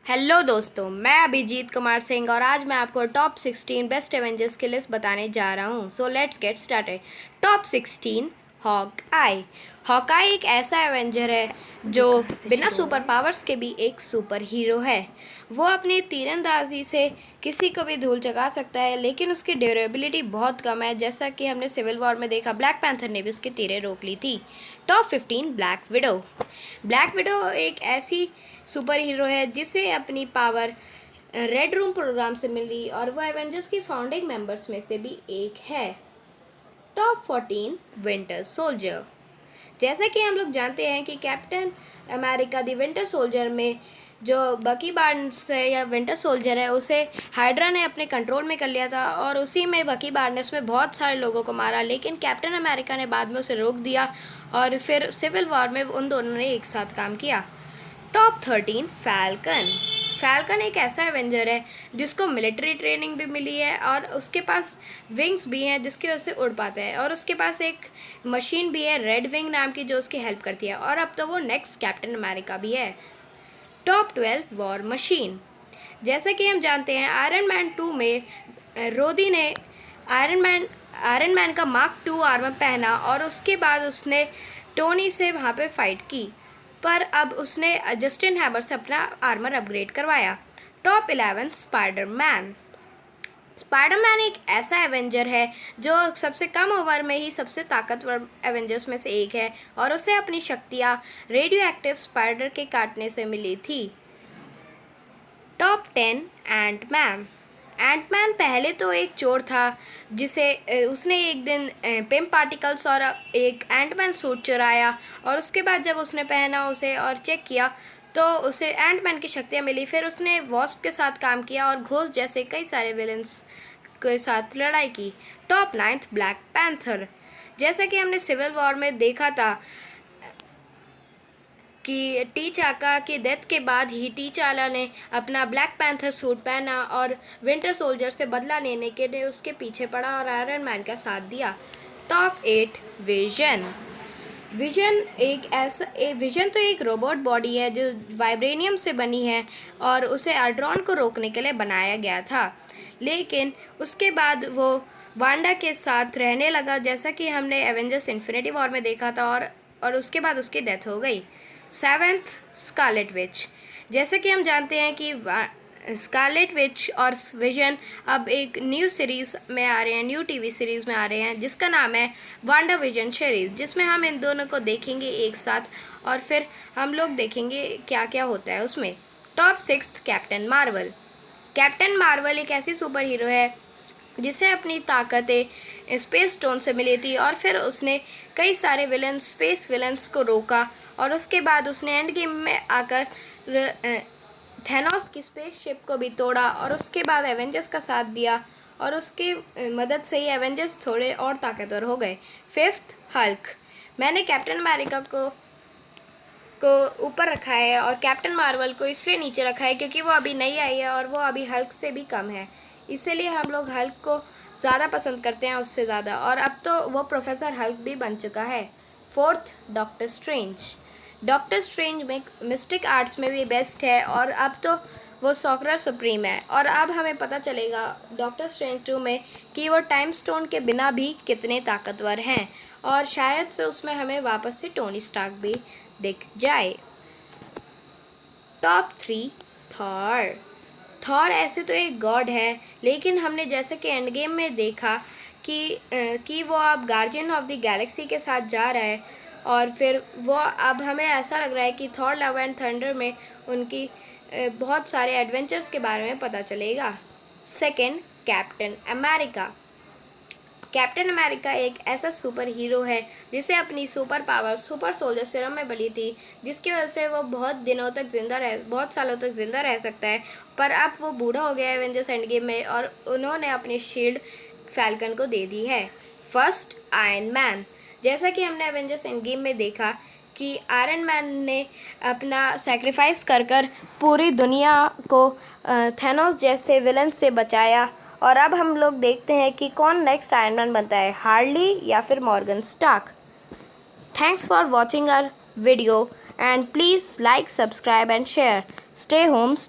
Hello दोस्तों, मैं अभिजीत कुमार सिंह और आज मैं आपको टॉप 16 बेस्ट एवेंजर्स की लिस्ट बताने जा रहा हूँ। So let's get started. Top 16, Hawkeye. Hawkeye एक ऐसा एवेंजर है जो बिना सुपर पावर्स के भी एक सुपर हीरो है। वो अपनी तीरंदाजी से किसी को भी धूल चका सकता है, लेकिन उसकी ड्यूरेबिलिटी बहुत कम है। जैसा कि हमने सिविल वॉर में देखा, ब्लैक पैंथर ने भी उसकी तीरें रोक ली थी। Top 15, black window. Black window एक ऐसी सुपर हीरो है जिसे अपनी पावर रेड रूम प्रोग्राम से मिली और वह एवेंजर्स की फाउंडिंग मेंबर्स में से भी एक है। Top 14, winter soldier. जैसा कि हम लोग जानते हैं कि captain America the winter soldier में जो बकी बार्न्स है या विंटर सोल्जर है, उसे हाइड्रा ने अपने कंट्रोल में कर लिया था और उसी में बकी बार्न्स में बहुत सारे लोगों को मारा, लेकिन कैप्टन अमेरिका ने बाद में उसे रोक दिया और फिर सिविल वॉर में उन दोनों ने एक साथ काम किया। Top 13, falcon. फैल्कन एक ऐसा एवेंजर है जिसको मिलिट्री ट्रेनिंग भी मिली है और उसके पास विंग्स भी हैं जिसकी वजह से उड़ पाता है, और उसके पास एक मशीन भी है रेड विंग नाम की जो उसकी हेल्प करती है, और अब तो वो नेक्स्ट कैप्टन अमेरिका भी है। Top 12, war machine. जैसा कि हम जानते हैं, आयरन मैन 2 में रोदी ने आयरन मैन का मार्क 2 आर्मर पहना और उसके बाद उसने टोनी से वहाँ पे फाइट की, पर अब उसने जस्टिन हैमर से अपना आर्मर अपग्रेड करवाया। Top 11, Spiderman. स्पाइडरमैन एक ऐसा एवेंजर है जो सबसे कम उम्र में ही सबसे ताकतवर एवेंजर्स में से एक है और उसे अपनी शक्तियाँ रेडियो एक्टिव स्पाइडर के काटने से मिली थी। Top 10, Ant-Man. एंटमैन पहले तो एक चोर था जिसे उसने एक दिन पिम पार्टिकल्स और एक एंटमैन सूट चुराया, और उसके बाद जब उसने पहना उसे और चेक किया तो उसे एंटमैन की शक्तियाँ मिली। फिर उसने वॉस्प के साथ काम किया और घोस्ट जैसे कई सारे विलन्स के साथ लड़ाई की। Top 9, black panther. जैसा कि हमने सिविल वॉर में देखा था कि टी चाका की डेथ के बाद ही टी चाला ने अपना ब्लैक पैंथर सूट पहना और विंटर सोल्जर से बदला लेने के लिए उसके पीछे पड़ा और आयरन मैन का साथ दिया। Top 8, vision. विजन तो एक रोबोट बॉडी है जो वाइब्रेनियम से बनी है और उसे अल्ट्रॉन को रोकने के लिए बनाया गया था, लेकिन उसके बाद वो वांडा के साथ रहने लगा, जैसा कि हमने एवेंजर्स इन्फिनिटी वॉर में देखा था, और उसके बाद उसकी डेथ हो गई। 7th, Scarlet Witch. जैसे कि हम जानते हैं कि स्कारलेट विच और विजन अब एक न्यू सीरीज़ में आ रहे हैं, न्यू टीवी सीरीज़ में आ रहे हैं जिसका नाम है वांडा विजन सीरीज़, जिसमें हम इन दोनों को देखेंगे एक साथ और फिर हम लोग देखेंगे क्या क्या होता है उसमें। Top 6, captain Marvel. Captain Marvel एक ऐसी सुपर हीरो है जिसे अपनी ताकतें स्पेस स्टोन से मिली थी और फिर उसने कई सारे स्पेस विलन्स को रोका, और उसके बाद उसने एंड गेम में आकर थैनोस की स्पेसशिप को भी तोड़ा और उसके बाद एवेंजर्स का साथ दिया, और उसकी मदद से ही एवेंजर्स थोड़े और ताकतवर हो गए। 5th, Hulk. मैंने कैप्टन अमेरिका को ऊपर रखा है और कैप्टन मार्वल को इसलिए नीचे रखा है क्योंकि वो अभी नई आई है और वो अभी हल्क से भी कम है, इसीलिए हम लोग हल्क को ज़्यादा पसंद करते हैं उससे ज़्यादा, और अब तो वो प्रोफेसर हल्क भी बन चुका है। 4th, doctor strange. Doctor strange में मिस्टिक आर्ट्स में भी बेस्ट है और अब तो वो सॉकरर सुप्रीम है, और अब हमें पता चलेगा डॉक्टर स्ट्रेंज 2 में कि वो टाइम स्टोन के बिना भी कितने ताकतवर हैं, और शायद से उसमें हमें वापस से टोनी स्टार्क भी दिख जाए। Top 3, Thor. थॉर ऐसे तो एक गॉड है, लेकिन हमने जैसे कि एंड गेम में देखा कि वो अब गार्जियन ऑफ द गैलेक्सी के साथ जा रहा है, और फिर वो अब हमें ऐसा लग रहा है कि थॉर लव एंड थंडर में उनकी बहुत सारे एडवेंचर्स के बारे में पता चलेगा। 2nd, captain America. Captain America एक ऐसा सुपर हीरो है जिसे अपनी super power super soldier serum में मिली थी, जिसकी वजह से वो बहुत सालों तक जिंदा रह सकता है, पर अब वो बूढ़ा हो गया है एवेंजर्स एंड गेम में, और उन्होंने अपनी शील्ड फैल्कन को दे दी है। 1st, iron man. जैसा कि हमने एवेंजर्स एंड गेम में देखा कि आयरन मैन ने अपना सेक्रीफाइस कर पूरी दुनिया को थैनोस जैसे विलन से बचाया, और अब हम लोग देखते हैं कि कौन नेक्स्ट आयरन मैन बनता है, हार्ली या फिर Morgan Stark. Thanks for watching our video and please like, subscribe and share. Stay home.